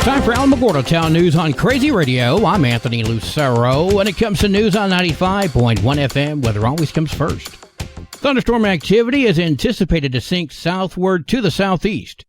Time for Alamogordo Town News on Crazy Radio. I'm Anthony Lucero. When it comes to news on 95.1 FM, weather always comes first. Thunderstorm activity is anticipated to sink southward to the southeast.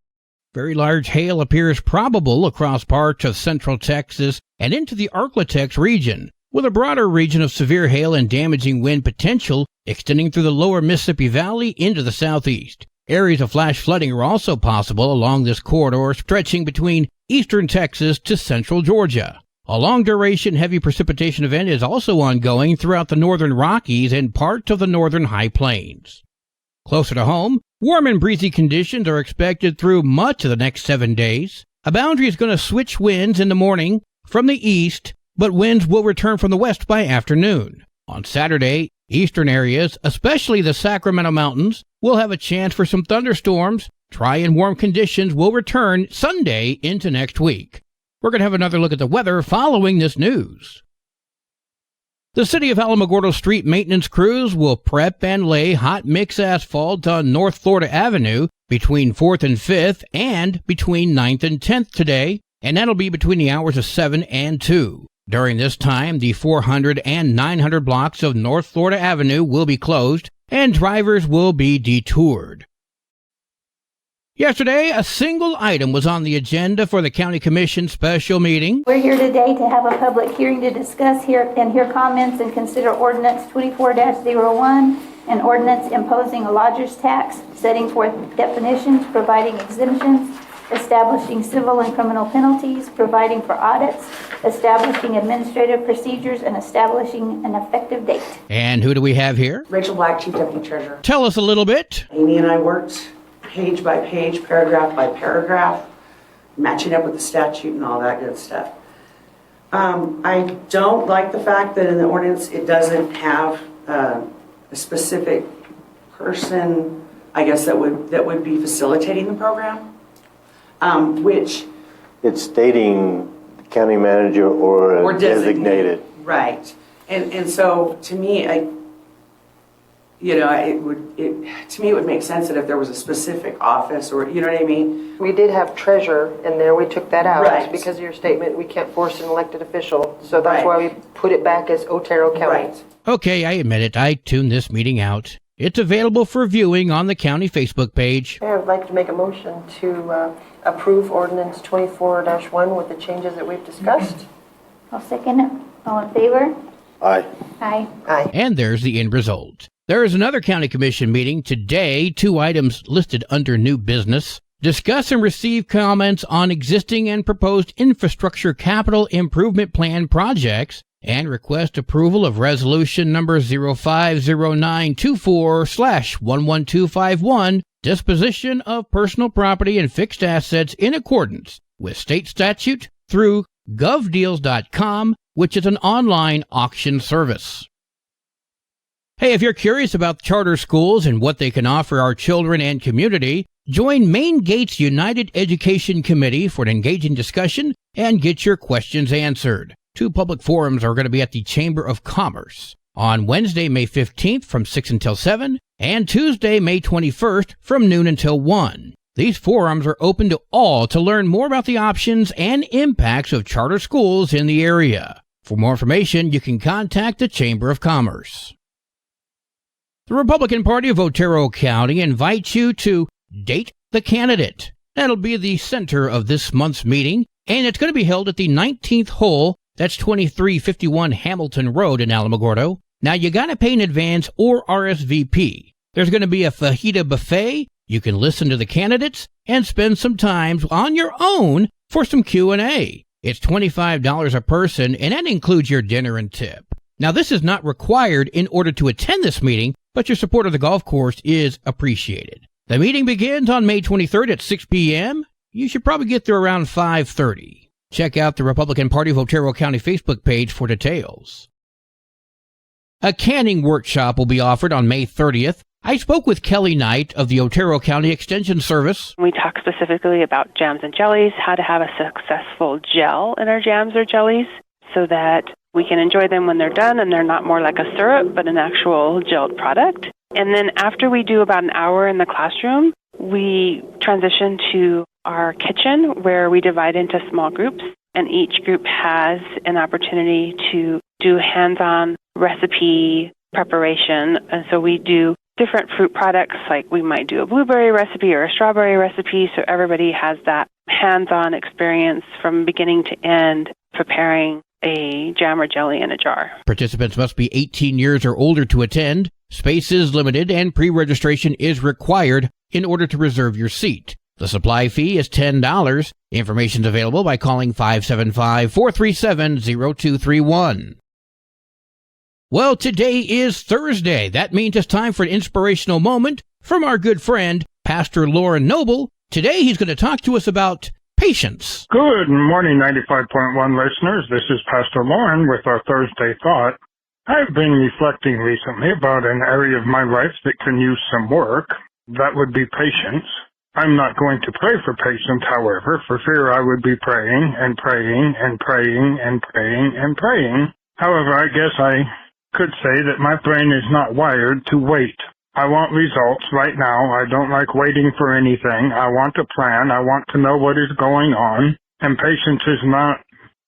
Very large hail appears probable across parts of central Texas and into the Arklatex region, with a broader region of severe hail and damaging wind potential extending through the lower Mississippi Valley into the southeast. Areas of flash flooding are also possible along this corridor stretching between eastern Texas to central Georgia. A long-duration heavy precipitation event is also ongoing throughout the northern Rockies and parts of the northern High Plains. Closer to home, warm and breezy conditions are expected through much of the next 7 days. A boundary is going to switch winds in the morning from the east, but winds will return from the west by afternoon. On Saturday, eastern areas, especially the Sacramento Mountains, will have a chance for some thunderstorms. Dry and warm conditions will return Sunday into next week. We're going to have another look at the weather following this news. The City of Alamogordo street maintenance crews will prep and lay hot mix asphalt on North Florida Avenue between 4th and 5th and between 9th and 10th today, and that'll be between the hours of 7 and 2. During this time, the 400 and 900 blocks of North Florida Avenue will be closed and drivers will be detoured. Yesterday, a single item was on the agenda for the County Commission special meeting. We're here today to have a public hearing to discuss hear comments and consider Ordinance 24-01, an ordinance imposing a lodger's tax, setting forth definitions, providing exemptions, establishing civil and criminal penalties, providing for audits, establishing administrative procedures, and establishing an effective date. And who do we have here? Rachel Black, Chief Deputy Treasurer. Tell us a little bit. Amy and I worked page by page, paragraph by paragraph, matching up with the statute and all that good stuff. I don't like the fact that in the ordinance it doesn't have a specific person, I guess, that would be facilitating the program. Which it's stating county manager or designated. Right. And so to me, it would make sense that if there was a specific office or, you know what I mean? We did have treasurer in there. We took that out right. Because of your statement. We can't force an elected official. So that's why we put it back as Otero County. Right. Okay, I admit it. I tuned this meeting out. It's available for viewing on the county Facebook page. I would like to make a motion to approve Ordinance 24-1 with the changes that we've discussed. I'll second it. All in favor? Aye. Aye. Aye. And there's the end result. There is another county commission meeting today, 2 items listed under new business. Discuss and receive comments on existing and proposed infrastructure capital improvement plan projects and request approval of resolution number 050924/11251, disposition of personal property and fixed assets in accordance with state statute through govdeals.com, which is an online auction service. Hey, if you're curious about charter schools and what they can offer our children and community, join Main Gates United Education Committee for an engaging discussion and get your questions answered. 2 public forums are going to be at the Chamber of Commerce on Wednesday, May 15th from 6 until 7 and Tuesday, May 21st from noon until 1. These forums are open to all to learn more about the options and impacts of charter schools in the area. For more information, you can contact the Chamber of Commerce. The Republican Party of Otero County invites you to date the candidate. That'll be the center of this month's meeting, and it's going to be held at the 19th hole. That's 2351 Hamilton Road in Alamogordo. Now, you got to pay in advance or RSVP. There's going to be a fajita buffet. You can listen to the candidates and spend some time on your own for some Q&A. It's $25 a person, and that includes your dinner and tip. Now, this is not required in order to attend this meeting, but your support of the golf course is appreciated. The meeting begins on May 23rd at 6 p.m. You should probably get there around 5:30. Check out the Republican Party of Otero County Facebook page for details. A canning workshop will be offered on May 30th. I spoke with Kelly Knight of the Otero County Extension Service. We talk specifically about jams and jellies, how to have a successful gel in our jams or jellies so that we can enjoy them when they're done and they're not more like a syrup but an actual gelled product. And then after we do about an hour in the classroom, we transition to our kitchen where we divide into small groups, and each group has an opportunity to do hands-on recipe preparation. And so we do different fruit products, like we might do a blueberry recipe or a strawberry recipe, so everybody has that hands-on experience from beginning to end preparing a jam or jelly in a jar. Participants must be 18 years or older to attend. Space is limited and pre-registration is required in order to reserve your seat. The supply fee is $10. Information is available by calling 575-437-0231. Well, today is Thursday. That means it's time for an inspirational moment from our good friend, Pastor Lauren Noble. Today he's going to talk to us about patience. Good morning, 95.1 listeners. This is Pastor Lauren with our Thursday Thought. I've been reflecting recently about an area of my life that can use some work. That would be patience. I'm not going to pray for patience, however, for fear I would be praying and praying and praying and praying and praying. However, I guess I could say that my brain is not wired to wait. I want results right now. I don't like waiting for anything. I want a plan. I want to know what is going on. And patience is not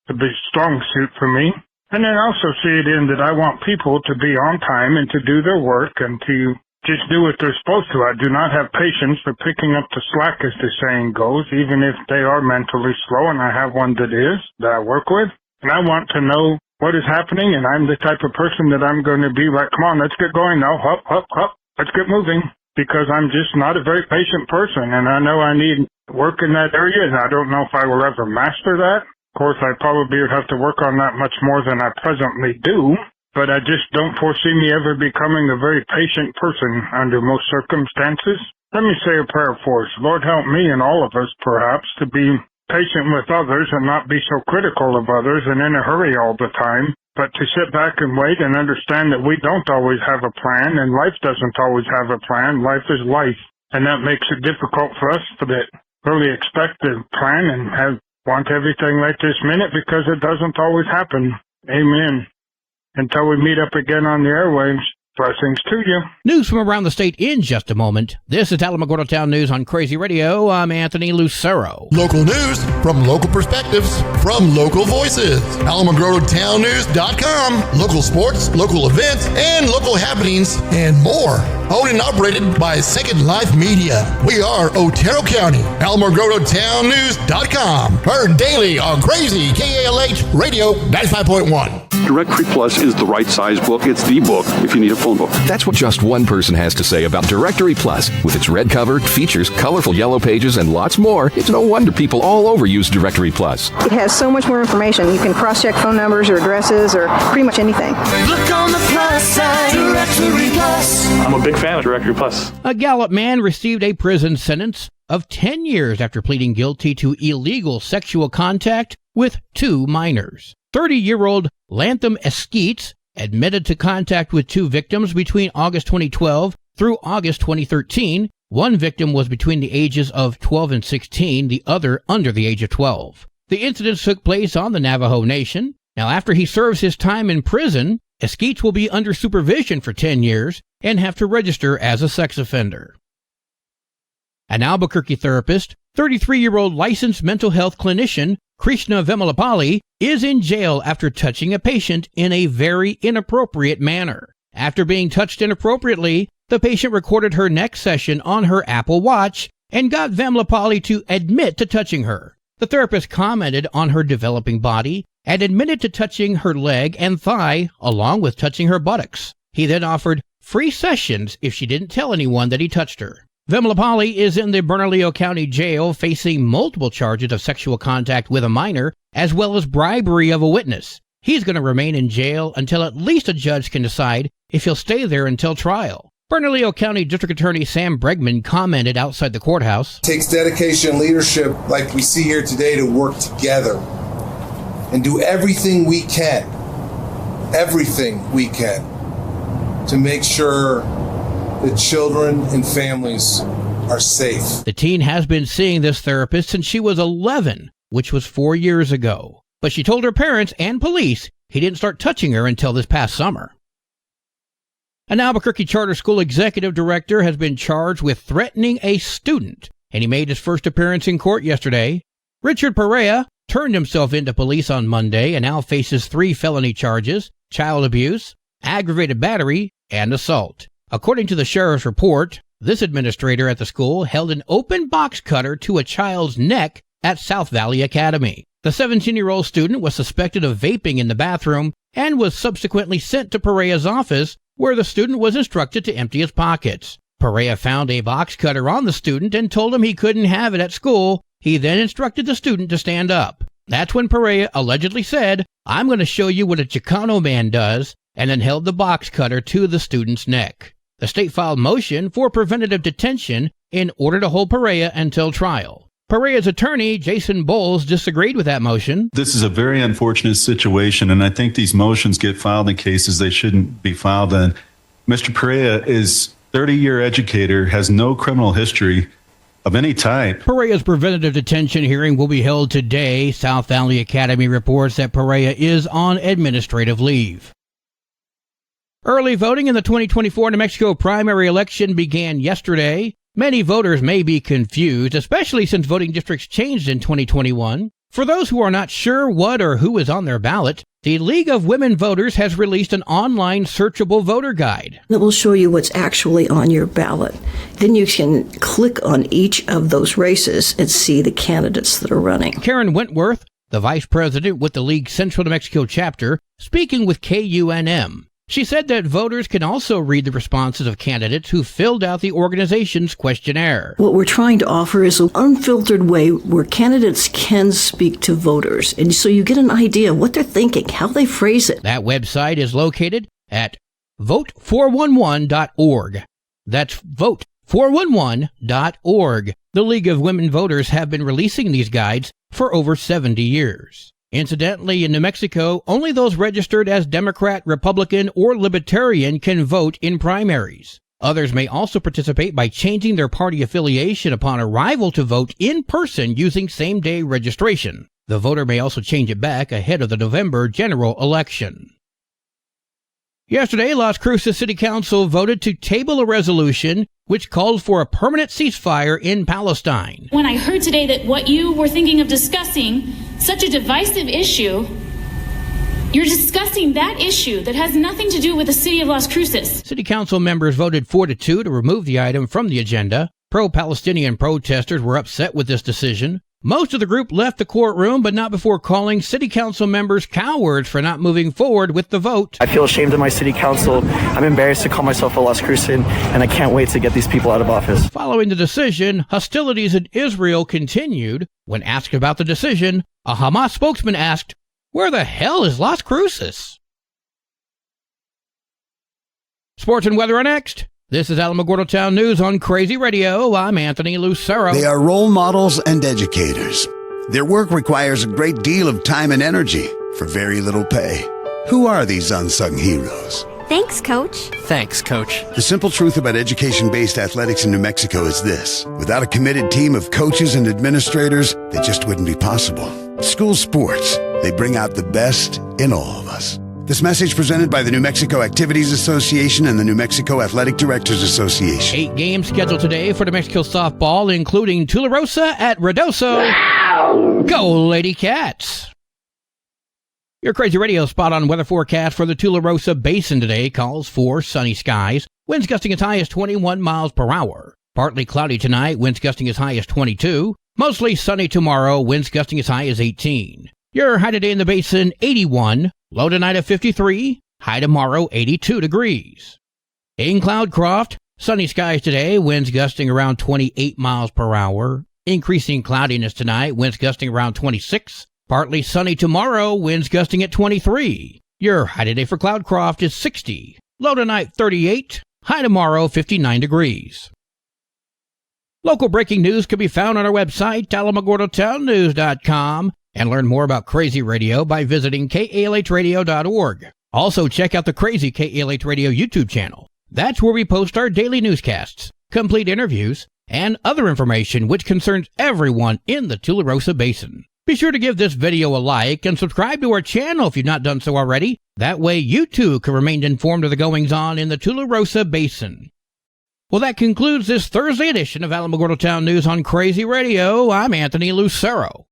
the big strong suit for me. And then also see it in that I want people to be on time and to do their work and to just do what they're supposed to. I do not have patience for picking up the slack, as the saying goes, even if they are mentally slow, and I have one that is, that I work with. And I want to know what is happening, and I'm the type of person that I'm going to be like, come on, let's get going now, hop, hop, hop, let's get moving, because I'm just not a very patient person, and I know I need work in that area, and I don't know if I will ever master that. Of course, I probably would have to work on that much more than I presently do, but I just don't foresee me ever becoming a very patient person under most circumstances. Let me say a prayer for us. Lord, help me and all of us, perhaps, to be patient with others and not be so critical of others and in a hurry all the time, but to sit back and wait and understand that we don't always have a plan, and life doesn't always have a plan. Life is life, and that makes it difficult for us to really expect a plan and want everything right this minute, because it doesn't always happen. Amen. Until we meet up again on the airwaves, blessings to you. News from around the state in just a moment. This is Alamogordo Town News on Crazy Radio. I'm Anthony Lucero. Local news from local perspectives from local voices. AlamogordoTownNews.com. Local sports, local events, and local happenings, and more. Owned and operated by Second Life Media. We are Otero County. AlamogordoTownNews.com. Heard daily on Crazy KALH Radio 95.1. Directory Plus is the right size book. It's the book if you need a phone book. That's what just one person has to say about Directory Plus. With its red cover, features, colorful yellow pages, and lots more, it's no wonder people all over use Directory Plus. It has so much more information. You can cross-check phone numbers or addresses or pretty much anything. Look on the plus side, Directory Plus. I'm a big fan of Directory Plus. A Gallup man received a prison sentence of 10 years after pleading guilty to illegal sexual contact with 2 minors. 30-year-old Lantham Eskeets admitted to contact with 2 victims between August 2012 through August 2013. One victim was between the ages of 12 and 16, the other under the age of 12. The incidents took place on the Navajo Nation. Now, after he serves his time in prison, Eskeets will be under supervision for 10 years and have to register as a sex offender. An Albuquerque therapist, 33-year-old licensed mental health clinician Krishna Vemalapalli, is in jail after touching a patient in a very inappropriate manner. After being touched inappropriately, the patient recorded her next session on her Apple Watch and got Vemalapalli to admit to touching her. The therapist commented on her developing body and admitted to touching her leg and thigh, along with touching her buttocks. He then offered free sessions if she didn't tell anyone that he touched her. Vemalapalli is in the Bernalillo County Jail facing multiple charges of sexual contact with a minor, as well as bribery of a witness. He's going to remain in jail until at least a judge can decide if he'll stay there until trial. Bernalillo County District Attorney Sam Bregman commented outside the courthouse. It takes dedication and leadership like we see here today to work together and do everything we can to make sure that children and families are safe. The teen has been seeing this therapist since she was 11, which was 4 years ago. But she told her parents and police he didn't start touching her until this past summer. An Albuquerque charter school executive director has been charged with threatening a student, and he made his first appearance in court yesterday. Richard Perea turned himself into police on Monday and now faces 3 felony charges: child abuse, aggravated battery, and assault. According to the sheriff's report, this administrator at the school held an open box cutter to a child's neck at South Valley Academy. The 17-year-old student was suspected of vaping in the bathroom and was subsequently sent to Perea's office, where the student was instructed to empty his pockets. Perea found a box cutter on the student and told him he couldn't have it at school. He then instructed the student to stand up. That's when Perea allegedly said, "I'm going to show you what a Chicano man does," and then held the box cutter to the student's neck. The state filed motion for preventative detention in order to hold Perea until trial. Perea's attorney, Jason Bowles, disagreed with that motion. This is a very unfortunate situation, and I think these motions get filed in cases they shouldn't be filed in. Mr. Perea is a 30-year educator, has no criminal history of any type. Perea's preventative detention hearing will be held today. South Valley Academy reports that Perea is on administrative leave. Early voting in the 2024 New Mexico primary election began yesterday. Many voters may be confused, especially since voting districts changed in 2021. For those who are not sure what or who is on their ballot, the League of Women Voters has released an online searchable voter guide. It will show you what's actually on your ballot. Then you can click on each of those races and see the candidates that are running. Karen Wentworth, the vice president with the League's Central New Mexico chapter, speaking with KUNM. She said that voters can also read the responses of candidates who filled out the organization's questionnaire. What we're trying to offer is an unfiltered way where candidates can speak to voters, and so you get an idea of what they're thinking, how they phrase it. That website is located at vote411.org. That's vote411.org. The League of Women Voters have been releasing these guides for over 70 years. Incidentally, in New Mexico, only those registered as Democrat, Republican, or Libertarian can vote in primaries. Others may also participate by changing their party affiliation upon arrival to vote in person using same-day registration. The voter may also change it back ahead of the November general election. Yesterday, Las Cruces City Council voted to table a resolution which called for a permanent ceasefire in Palestine. When I heard today that what you were thinking of discussing, such a divisive issue, you're discussing that issue that has nothing to do with the city of Las Cruces. City Council members voted 4-2 to remove the item from the agenda. Pro-Palestinian protesters were upset with this decision. Most of the group left the courtroom, but not before calling City Council members cowards for not moving forward with the vote. I feel ashamed of my City Council. I'm embarrassed to call myself a Las Crucean, and I can't wait to get these people out of office. Following the decision, hostilities in Israel continued. When asked about the decision, a Hamas spokesman asked, "Where the hell is Las Cruces?" Sports and weather are next. This is Alamogordo Town News on Crazy Radio. I'm Anthony Lucero. They are role models and educators. Their work requires a great deal of time and energy for very little pay. Who are these unsung heroes? Thanks, Coach. Thanks, Coach. The simple truth about education-based athletics in New Mexico is this. Without a committed team of coaches and administrators, they just wouldn't be possible. School sports, they bring out the best in all of us. This message presented by the New Mexico Activities Association and the New Mexico Athletic Directors Association. 8 games scheduled today for New Mexico softball, including Tularosa at Ruidoso. Wow. Go, Lady Cats! Your Crazy Radio spot on weather forecast for the Tularosa Basin today calls for sunny skies, winds gusting as high as 21 miles per hour. Partly cloudy tonight, winds gusting as high as 22. Mostly sunny tomorrow, winds gusting as high as 18. Your high today in the basin, 81. Low tonight at 53. High tomorrow, 82 degrees. In Cloudcroft, sunny skies today, winds gusting around 28 miles per hour. Increasing cloudiness tonight, winds gusting around 26. Partly sunny tomorrow, winds gusting at 23. Your high today for Cloudcroft is 60. Low tonight, 38. High tomorrow, 59 degrees. Local breaking news can be found on our website, alamogordotownnews.com. And learn more about Crazy Radio by visiting KALHradio.org. Also, check out the Crazy KALH Radio YouTube channel. That's where we post our daily newscasts, complete interviews, and other information which concerns everyone in the Tularosa Basin. Be sure to give this video a like and subscribe to our channel if you've not done so already. That way you too can remain informed of the goings-on in the Tularosa Basin. Well, that concludes this Thursday edition of Alamogordo Town News on Crazy Radio. I'm Anthony Lucero.